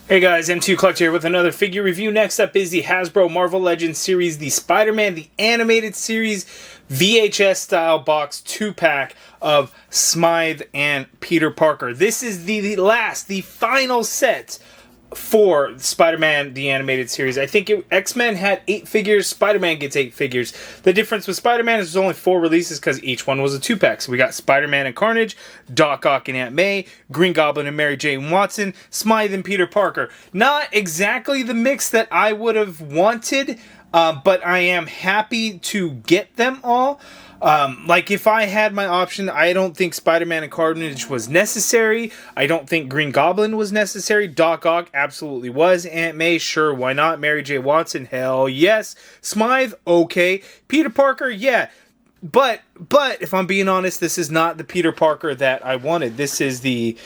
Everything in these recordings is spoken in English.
Hey guys, M2 Collector here with another figure review. Next up is the Hasbro Marvel Legends series, the Spider-Man, the animated series, VHS style box 2-pack of SMYTHE and Peter Parker. This is the final set for Spider-Man, the animated series. I think X-Men had 8 figures, Spider-Man gets 8 figures. The difference with Spider-Man is there's only 4 releases because each one was a 2-pack. So we got Spider-Man and Carnage, Doc Ock and Aunt May, Green Goblin and Mary Jane Watson, SMYTHE and Peter Parker. Not exactly the mix that I would have wanted, but I am happy to get them all. Like if I had my option, I don't think Spider-Man and Carnage was necessary. I don't think Green Goblin was necessary. Doc Ock absolutely was. Aunt May, sure, why not? Mary J. Watson, hell yes. SMYTHE, okay. Peter Parker, yeah. But if I'm being honest, this is not the Peter Parker that I wanted. This is the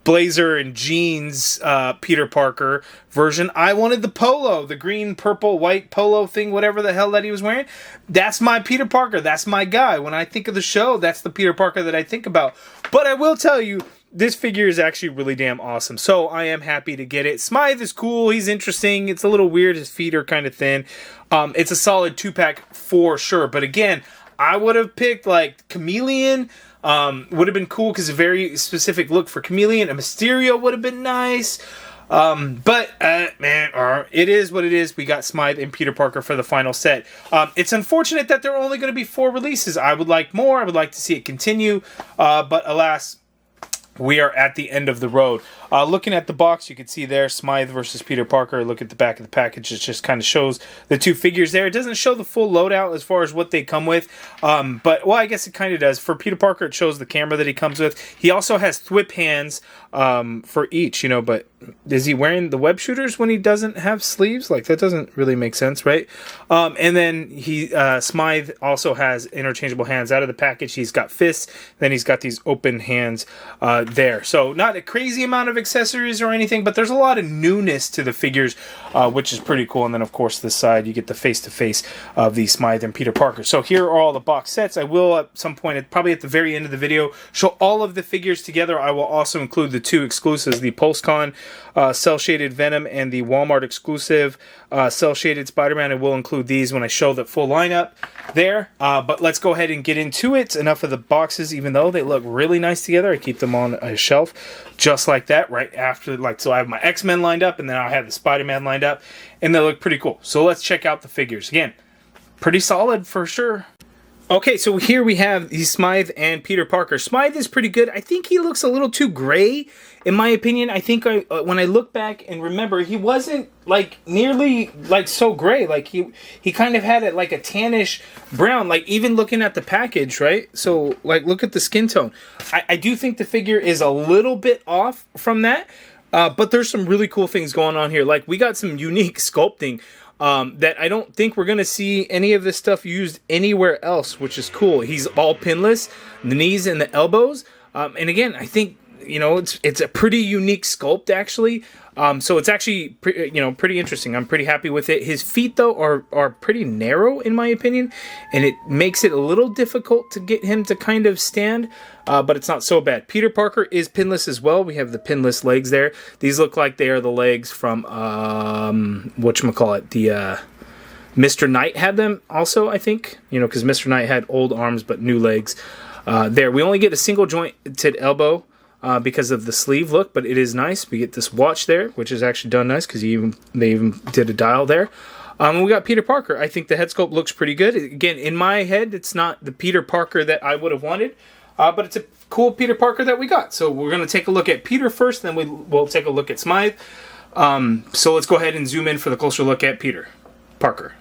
blazer and jeans Peter Parker version. I wanted the polo, the green, purple, white polo thing, whatever the hell that he was wearing. That's my Peter Parker. That's my guy. When I think of the show, that's the Peter Parker that I think about. But I will tell you, this figure is actually really damn awesome. So I am happy to get it. SMYTHE is cool. He's interesting. It's a little weird. His feet are kind of thin. It's a solid 2-pack for sure. But again, I would have picked like Chameleon, would have been cool because a very specific look for Chameleon. A Mysterio would have been nice. But it is what it is. We got SMYTHE and Peter Parker for the final set. It's unfortunate that there are only going to be 4 releases. I would like more. I would like to see it continue. But alas, we are at the end of the road. Looking at the box, you can see there SMYTHE versus Peter Parker. Look at the back of the package. It just kind of shows the 2 figures there. It doesn't show the full loadout as far as what they come with. But, well, I guess it kind of does. For Peter Parker, it shows the camera that he comes with. He also has thwip hands for each, you know, but is he wearing the web shooters when he doesn't have sleeves? Like, that doesn't really make sense, right? And then SMYTHE also has interchangeable hands out of the package. He's got fists. Then he's got these open hands there. So, not a crazy amount of accessories or anything, but there's a lot of newness to the figures, which is pretty cool. And then, of course, this side, you get the face-to-face of the SMYTHE and Peter Parker. So, here are all the box sets. I will, at some point, probably at the very end of the video, show all of the figures together. I will also include the 2 exclusives, the PulseCon cell-shaded Venom and the Walmart exclusive cell-shaded Spider-Man. I will include these when I show the full lineup there. But let's go ahead and get into it. Enough of the boxes, even though they look really nice together. I keep them on a shelf just like that right after. So I have my X-Men lined up, and then I have the Spider-Man lined up, and they look pretty cool. So let's check out the figures. Again, pretty solid for sure. Okay, so here we have the SMYTHE and Peter Parker. SMYTHE is pretty good. I think he looks a little too gray, in my opinion. I think when I look back and remember, he wasn't like nearly like so gray. Like he kind of had like a tannish brown. Like even looking at the package, right? So like look at the skin tone. I do think the figure is a little bit off from that. But there's some really cool things going on here. Like we got some unique sculpting. That I don't think we're going to see any of this stuff used anywhere else, which is cool. He's all pinless, the knees and the elbows. And again, I think, you know, it's a pretty unique sculpt, actually. So it's actually, pretty interesting. I'm pretty happy with it. His feet, though, are pretty narrow, in my opinion, and it makes it a little difficult to get him to kind of stand, but it's not so bad. Peter Parker is pinless as well. We have the pinless legs there. These look like they are the legs from, whatchamacallit, the Mr. Knight had them also, I think, because Mr. Knight had old arms but new legs there. We only get a single jointed elbow, because of the sleeve look, but it is nice. We get this watch there, which is actually done nice because they even did a dial there. We got Peter Parker. I think the head sculpt looks pretty good. Again, in my head, it's not the Peter Parker that I would have wanted, but it's a cool Peter Parker that we got. So we're going to take a look at Peter first, then we'll take a look at SMYTHE. So let's go ahead and zoom in for the closer look at Peter Parker.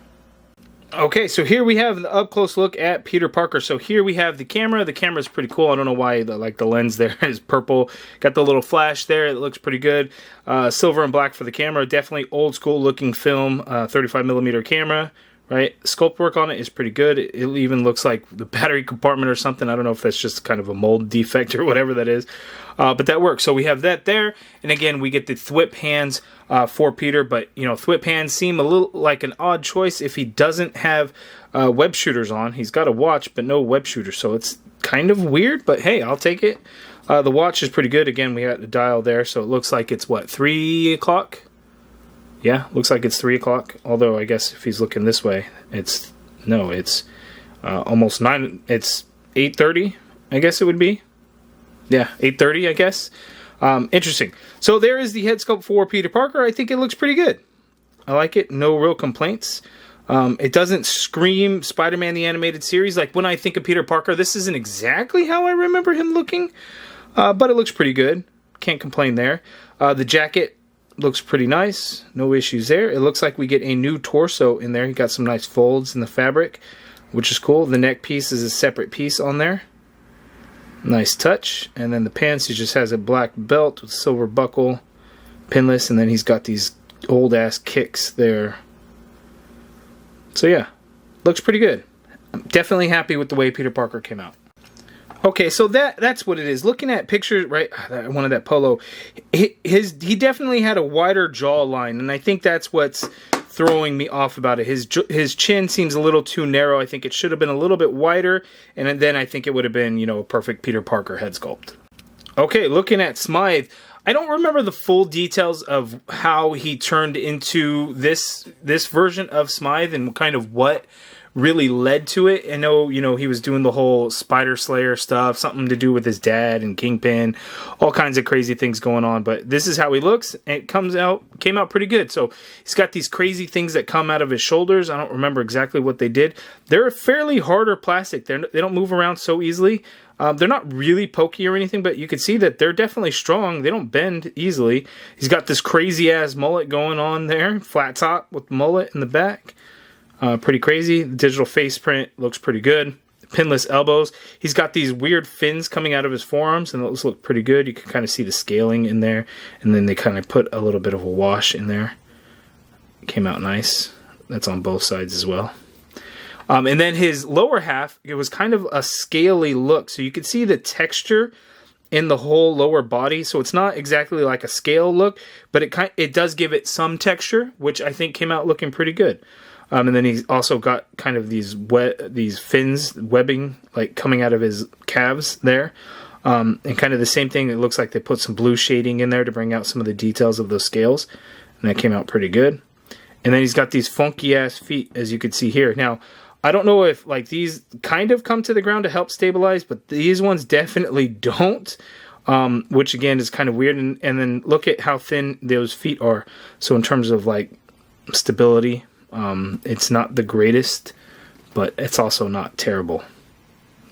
Okay, so here we have the up-close look at Peter Parker. So here we have the camera. The camera's pretty cool. I don't know why the lens there is purple. Got the little flash there. It looks pretty good. Silver and black for the camera. Definitely old-school looking film. 35mm camera. right? Sculpt work on it is pretty good. It even looks like the battery compartment or something. I don't know if that's just kind of a mold defect or whatever that is, but that works. So we have that there, and again, we get the thwip hands for Peter, but you know, thwip hands seem a little like an odd choice if he doesn't have web shooters on. He's got a watch, but no web shooter, so it's kind of weird, but hey, I'll take it. The watch is pretty good. Again, we got the dial there, so it looks like it's, what, 3 o'clock? Yeah, looks like it's 3 o'clock. Although, I guess if he's looking this way, it's almost 9. It's 8:30, I guess it would be. Yeah, 8:30, I guess. Interesting. So there is the head sculpt for Peter Parker. I think it looks pretty good. I like it. No real complaints. It doesn't scream Spider-Man the Animated Series. Like, when I think of Peter Parker, this isn't exactly how I remember him looking. But it looks pretty good. Can't complain there. The jacket looks pretty nice. No issues there. It looks like we get a new torso in there. He got some nice folds in the fabric, which is cool. The neck piece is a separate piece on there. Nice touch. And then the pants, he just has a black belt with silver buckle, pinless, and then he's got these old-ass kicks there. So yeah, looks pretty good. I'm definitely happy with the way Peter Parker came out. Okay, so that's what it is. Looking at pictures, right, I wanted that polo. He definitely had a wider jawline, and I think that's what's throwing me off about it. His chin seems a little too narrow. I think it should have been a little bit wider, and then I think it would have been, you know, a perfect Peter Parker head sculpt. Okay, looking at SMYTHE, I don't remember the full details of how he turned into this version of SMYTHE and kind of what really led to it. I know, you know, he was doing the whole Spider Slayer stuff, something to do with his dad and Kingpin, all kinds of crazy things going on, but this is how he looks, and it came out pretty good. So he's got these crazy things that come out of his shoulders. I don't remember exactly what they did. They're a fairly harder plastic. They don't move around so easily. They're not really pokey or anything, but you can see that they're definitely strong. They don't bend easily. He's got this crazy ass mullet going on there, flat top with mullet in the back. Pretty crazy. The digital face print looks pretty good. Pinless elbows. He's got these weird fins coming out of his forearms, and those look pretty good. You can kind of see the scaling in there, and then they kind of put a little bit of a wash in there. It came out nice. That's on both sides as well. And then his lower half, it was kind of a scaly look, so you could see the texture in the whole lower body. So it's not exactly like a scale look, but it does give it some texture, which I think came out looking pretty good. And then he's also got kind of these fins, webbing, like coming out of his calves there. And kind of the same thing. It looks like they put some blue shading in there to bring out some of the details of those scales. And that came out pretty good. And then he's got these funky ass feet, as you can see here. Now, I don't know if like these kind of come to the ground to help stabilize, but these ones definitely don't. Which again is kind of weird. And then look at how thin those feet are. So in terms of like stability, it's not the greatest, but it's also not terrible.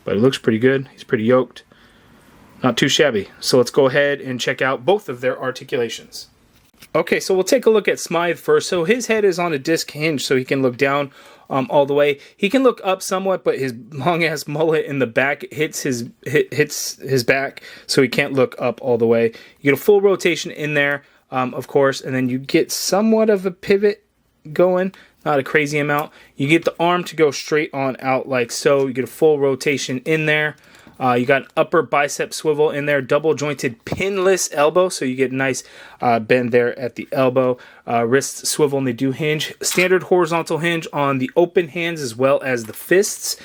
But it looks pretty good. He's pretty yoked. Not too shabby. So let's go ahead and check out both of their articulations. Okay, so we'll take a look at SMYTHE first. So his head is on a disc hinge, so he can look down all the way. He can look up somewhat, but his long-ass mullet in the back hits his back, so he can't look up all the way. You get a full rotation in there, of course, and then you get somewhat of a pivot going. Not a crazy amount. You get the arm to go straight on out like so. You get a full rotation in there. You got an upper bicep swivel in there, double jointed pinless elbow, so you get a nice bend there at the elbow. Wrist swivel, and they do hinge. Standard horizontal hinge on the open hands as well as the fists.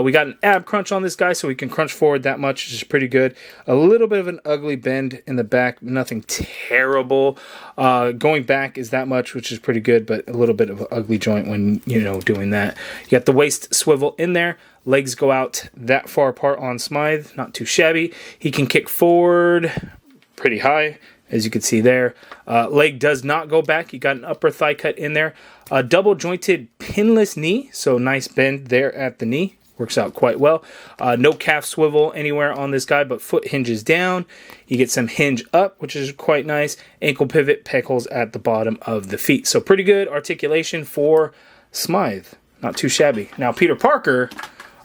We got an ab crunch on this guy, so we can crunch forward that much, which is pretty good. A little bit of an ugly bend in the back, nothing terrible. Going back is that much, which is pretty good, but a little bit of an ugly joint when, you know, doing that. You got the waist swivel in there. Legs go out that far apart on SMYTHE, not too shabby. He can kick forward pretty high, as you can see there. Leg does not go back. You got an upper thigh cut in there. A double jointed pinless knee, so nice bend there at the knee. Works out quite well. No calf swivel anywhere on this guy, but foot hinges down. You get some hinge up, which is quite nice. Ankle pivot, peg holes at the bottom of the feet. So pretty good articulation for SMYTHE. Not too shabby. Now, Peter Parker,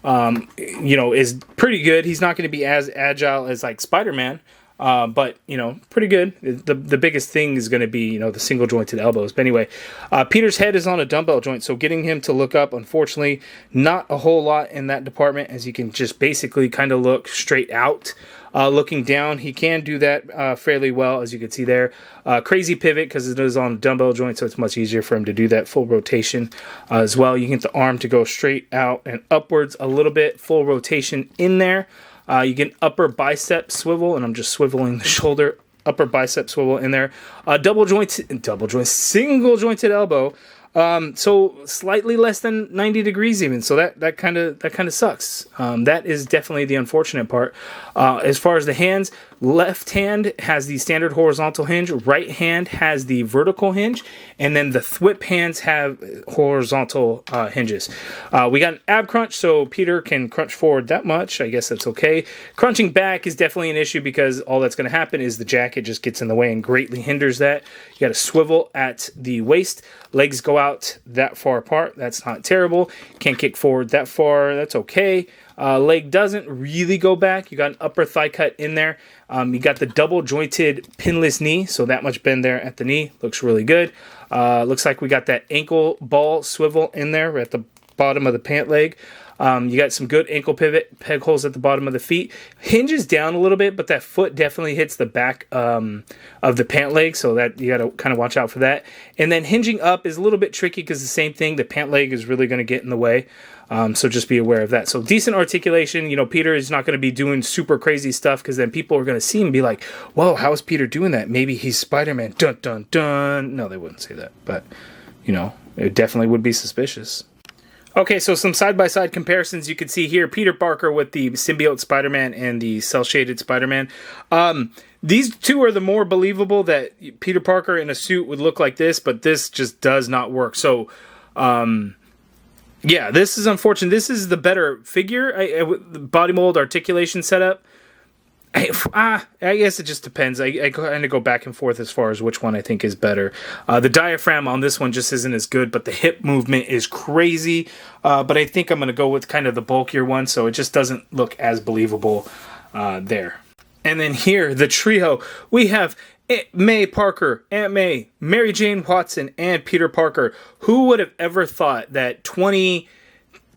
you know, is pretty good. He's not going to be as agile as like Spider-Man, But, you know, pretty good. The biggest thing is going to be, you know, the single jointed elbows. But anyway, Peter's head is on a dumbbell joint, so getting him to look up, unfortunately, not a whole lot in that department, as you can just basically kind of look straight out. Looking down, he can do that fairly well, as you can see there. Crazy pivot, because it is on a dumbbell joint, so it's much easier for him to do that full rotation as well. You can get the arm to go straight out and upwards a little bit, full rotation in there. You get an upper bicep swivel, and I'm just swiveling the shoulder, upper bicep swivel in there. Single jointed elbow. So slightly less than 90 degrees even. So that kind of sucks. That is definitely the unfortunate part. As far as the hands, left hand has the standard horizontal hinge, right hand has the vertical hinge, and then the thwip hands have horizontal hinges. We got an ab crunch, so Peter can crunch forward that much. I guess that's okay. Crunching back is definitely an issue because all that's going to happen is the jacket just gets in the way and greatly hinders that. You got to swivel at the waist. Legs go out that far apart. That's not terrible. Can't kick forward that far. That's okay. Leg doesn't really go back. You got an upper thigh cut in there. You got the double jointed pinless knee, so that much bend there at the knee. Looks really good. Looks like we got that ankle ball swivel in there at the bottom of the pant leg. You got some good ankle pivot, peg holes at the bottom of the feet. Hinges down a little bit, but that foot definitely hits the back of the pant leg, so that you got to kind of watch out for that. And then hinging up is a little bit tricky because the same thing, the pant leg is really going to get in the way. So just be aware of that. So decent articulation. You know, Peter is not going to be doing super crazy stuff because then people are going to see him and be like, whoa, how is Peter doing that? Maybe he's Spider-Man. Dun, dun, dun. No, they wouldn't say that. But, you know, it definitely would be suspicious. Okay, so some side-by-side comparisons you can see here. Peter Parker with the symbiote Spider-Man and the cel-shaded Spider-Man. These two are the more believable, that Peter Parker in a suit would look like this, but this just does not work. So, yeah, this is unfortunate. This is the better figure, body mold articulation setup. I guess it just depends. I kind of go back and forth as far as which one I think is better. The diaphragm on this one just isn't as good, but the hip movement is crazy. But I think I'm going to go with kind of the bulkier one, so it just doesn't look as believable there. And then here, the trio, we have Aunt May Parker, Aunt May, Mary Jane Watson, and Peter Parker. Who would have ever thought that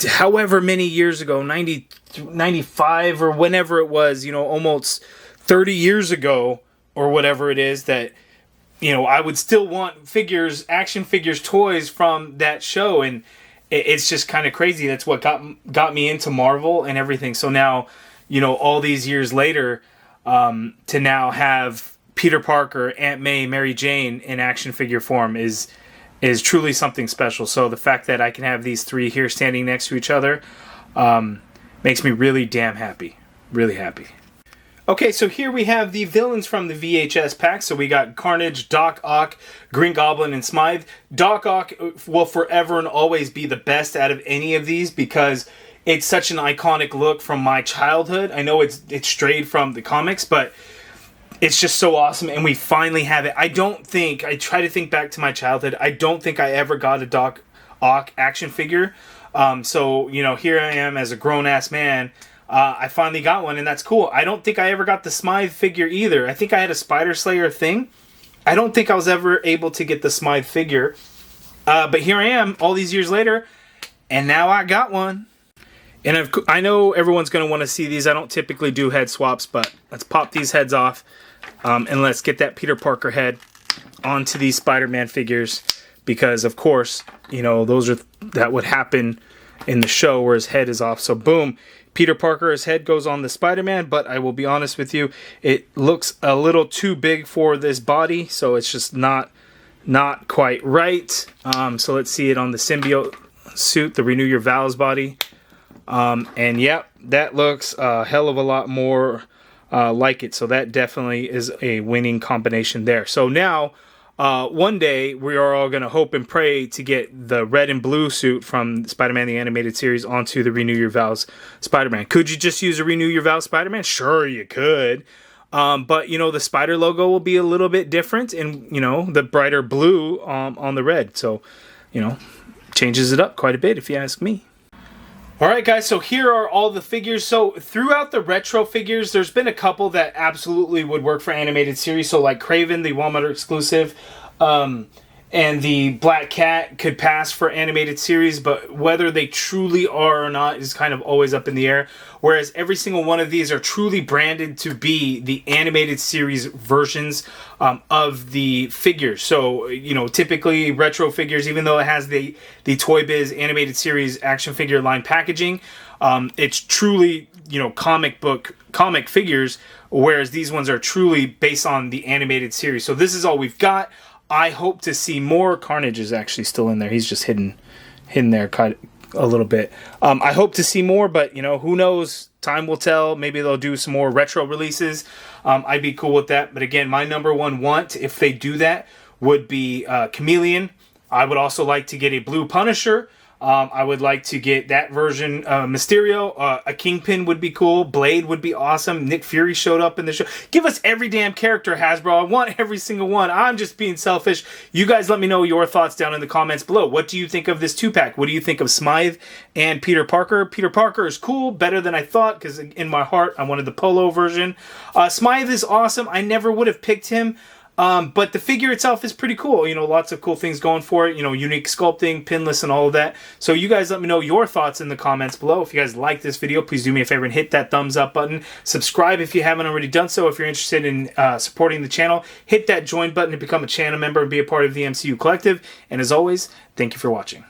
however many years ago, 95 or whenever it was, you know, almost 30 years ago or whatever it is, that, you know, I would still want figures, action figures, toys from that show. And it's just kind of crazy. That's what got me into Marvel and everything. So now, you know, all these years later, to now have Peter Parker, Aunt May, Mary Jane in action figure form is truly something special. So the fact that I can have these three here standing next to each other makes me really damn happy. Really happy. Okay, so here we have the villains from the VHS pack. So we got Carnage, Doc Ock, Green Goblin, and SMYTHE. Doc Ock will forever and always be the best out of any of these because it's such an iconic look from my childhood. I know it's strayed from the comics, but it's just so awesome, and we finally have it. I try to think back to my childhood. I don't think I ever got a Doc Ock action figure. So, you know, here I am as a grown-ass man. I finally got one, and that's cool. I don't think I ever got the SMYTHE figure either. I think I had a Spider Slayer thing. I don't think I was ever able to get the SMYTHE figure. But here I am, all these years later, and now I got one. And I know everyone's going to want to see these. I don't typically do head swaps, but let's pop these heads off. And let's get that Peter Parker head onto these Spider-Man figures. Because, of course, you know, that would happen in the show where his head is off. So, boom. Peter Parker's head goes on the Spider-Man. But I will be honest with you, it looks a little too big for this body. So, it's just not quite right. So, let's see it on the symbiote suit, the Renew Your Vows body. And yep, that looks a hell of a lot more like it. So that definitely is a winning combination there. So now, one day we are all going to hope and pray to get the red and blue suit from Spider-Man the Animated Series onto the Renew Your Vows Spider-Man. Could you just use a Renew Your Vows Spider-Man? Sure, you could. But, you know, the spider logo will be a little bit different and, you know, the brighter blue on the red. So, you know, changes it up quite a bit if you ask me. Alright guys, so here are all the figures. So throughout the retro figures, there's been a couple that absolutely would work for animated series. So like Kraven, the Walmart exclusive, and the Black Cat could pass for animated series, but whether they truly are or not is kind of always up in the air. Whereas every single one of these are truly branded to be the animated series versions of the figures. So, you know, typically retro figures, even though it has the Toy Biz animated series action figure line packaging, it's truly, you know, comic figures, whereas these ones are truly based on the animated series. So this is all we've got. I hope to see more. Carnage is actually still in there. He's just hidden there a little bit. I hope to see more, but, you know, who knows? Time will tell. Maybe they'll do some more retro releases. I'd be cool with that. But again, my number one want, if they do that, would be Chameleon. I would also like to get a Blue Punisher. I would like to get that version, Mysterio. A Kingpin would be cool. Blade would be awesome. Nick Fury showed up in the show. Give us every damn character, Hasbro. I want every single one. I'm just being selfish. You guys let me know your thoughts down in the comments below. What do you think of this 2-pack? What do you think of Smythe and Peter Parker? Peter Parker is cool, better than I thought, because in my heart, I wanted the Polo version. Smythe is awesome. I never would have picked him. But the figure itself is pretty cool. You know, lots of cool things going for it. You know, unique sculpting, pinless, and all of that. So you guys let me know your thoughts in the comments below. If you guys like this video, please do me a favor and hit that thumbs up button. Subscribe if you haven't already done so. If you're interested in supporting the channel, hit that join button to become a channel member and be a part of the MCU Collective. And as always, thank you for watching.